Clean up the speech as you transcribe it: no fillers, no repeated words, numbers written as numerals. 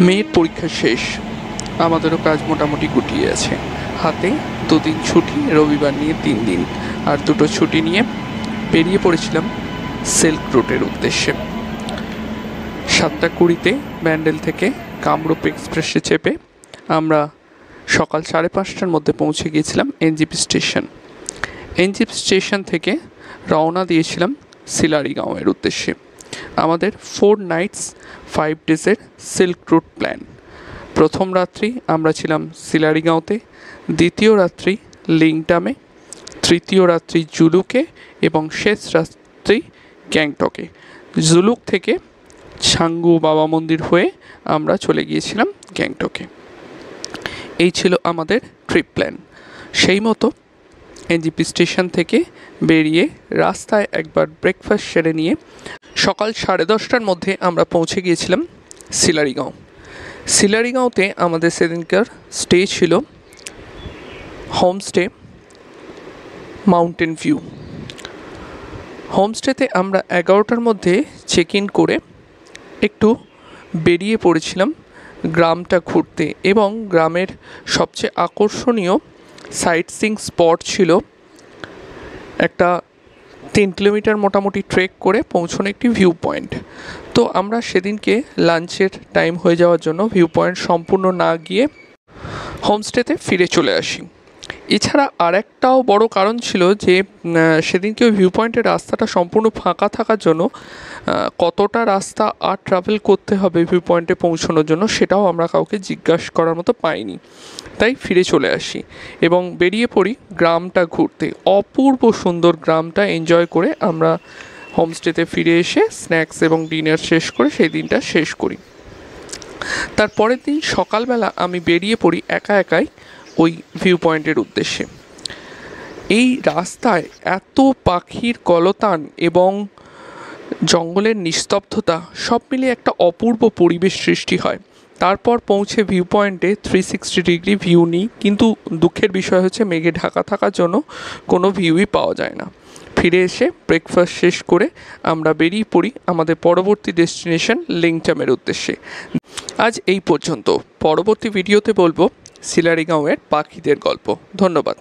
মেয়ের পরীক্ষা শেষ, আমাদেরও কাজ মোটামুটি গুটিয়ে আছে। হাতে 2 দিন ছুটি, রবিবার নিয়ে 3 দিন, আর 2টো ছুটি নিয়ে বেরিয়ে পড়েছিলাম সিল্ক রুটের উদ্দেশ্যে। 7:20-তে ব্যান্ডেল থেকে কামরূপ এক্সপ্রেসে চেপে আমরা সকাল 5:30টার মধ্যে পৌঁছে গিয়েছিলাম এনজিপি স্টেশন। এনজিপি স্টেশন থেকে রওনা দিয়েছিলাম সিলারিগাঁওয়ের উদ্দেশ্যে। আমাদের 4 নাইটস 5 ডেজের সিল্ক রুট প্ল্যান। প্রথম রাত্রি আমরা ছিলাম সিলারিগাঁওতে, দ্বিতীয় রাত্রি লিংটামে, তৃতীয় রাত্রি জুলুকে এবং শেষ রাত্রি গ্যাংটকে। জুলুক থেকে ছাঙ্গু বাবা মন্দির হয়ে আমরা চলে গিয়েছিলাম গ্যাংটকে। এই ছিল আমাদের ট্রিপ প্ল্যান। সেই মতো এনজিপি স্টেশন থেকে বেরিয়ে রাস্তায় একবার ব্রেকফাস্ট সেরে নিয়ে সকাল 10:30টার মধ্যে আমরা পৌঁছে গিয়েছিলাম সিলারিগাঁও। সিলারিগাঁওতে আমাদের সেদিনকার স্টে ছিল হোমস্টে মাউন্টেন ভিউ। হোমস্টেতে আমরা 11টার মধ্যে চেক ইন করে একটু বেরিয়ে পড়েছিলাম গ্রামটা ঘুরতে, এবং গ্রামের সবচেয়ে আকর্ষণীয় সাইট সিইং স্পট ছিল একটা 3 কিলোমিটার মোটামুটি ট্রেক করে পৌঁছানো একটি ভিউ পয়েন্ট। তো আমরা সেদিনকে লাঞ্চের টাইম হয়ে যাওয়ার জন্য ভিউ পয়েন্ট সম্পূর্ণ না গিয়ে হোমস্টেতে ফিরে চলে আসি। এছাড়া আরেকটাও বড় কারণ ছিল যে সেদিনকে ওই ভিউ পয়েন্টের রাস্তাটা সম্পূর্ণ ফাঁকা থাকার জন্য কতটা রাস্তা আর ট্রাভেল করতে হবে ভিউ পয়েন্টে পৌঁছানোর জন্য সেটাও আমরা কাউকে জিজ্ঞাসা করার মতো পাইনি। তাই ফিরে চলে আসি এবং বেরিয়ে পড়ি গ্রামটা ঘুরতে। অপূর্ব সুন্দর গ্রামটা এনজয় করে আমরা হোমস্টেতে ফিরে এসে স্ন্যাক্স এবং ডিনার শেষ করে সেই দিনটা শেষ করি। তার পরের দিন সকালবেলা আমি বেরিয়ে পড়ি একাই ওই ভিউ পয়েন্টের উদ্দেশ্যে। এই রাস্তায় এত পাখির কলতান এবং জঙ্গলের নিস্তব্ধতা সব মিলিয়ে একটা অপূর্ব পরিবেশ সৃষ্টি হয়। তারপর পৌঁছে ভিউ পয়েন্টে 360 ডিগ্রি ভিউ নিই, কিন্তু দুঃখের বিষয় হচ্ছে মেঘে ঢাকা থাকার জন্য কোনো ভিউই পাওয়া যায় না। ফিরে এসে ব্রেকফাস্ট শেষ করে আমরা বেরিয়ে পড়ি আমাদের পরবর্তী ডেস্টিনেশন লিংটামের উদ্দেশ্যে। আজ এই পর্যন্ত। পরবর্তী ভিডিওতে বলবো সিলারিগাঁওয়ের পাখিদের গল্প। ধন্যবাদ।